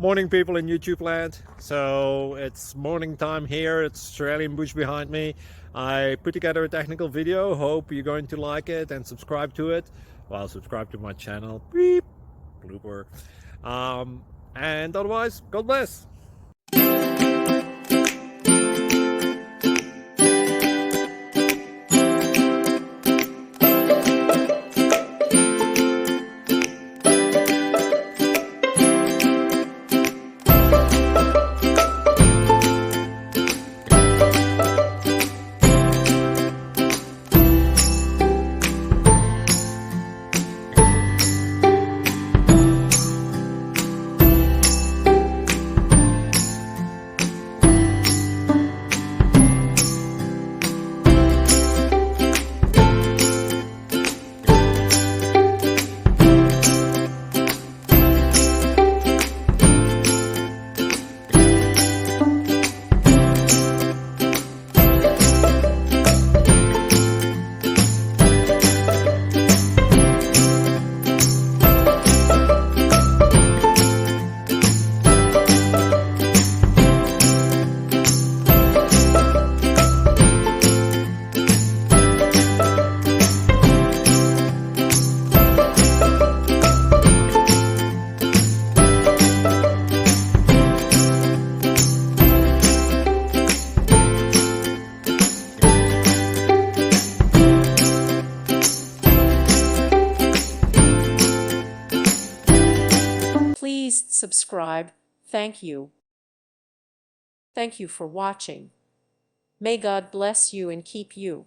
Morning people in YouTube land. So it's morning time here. It's Australian bush behind me. I put together a technical video. Hope you're going to like it and subscribe to it. Well, subscribe to my channel. Beep. Blooper. And otherwise, God bless. Please subscribe. Thank you. Thank you for watching. May God bless you and keep you.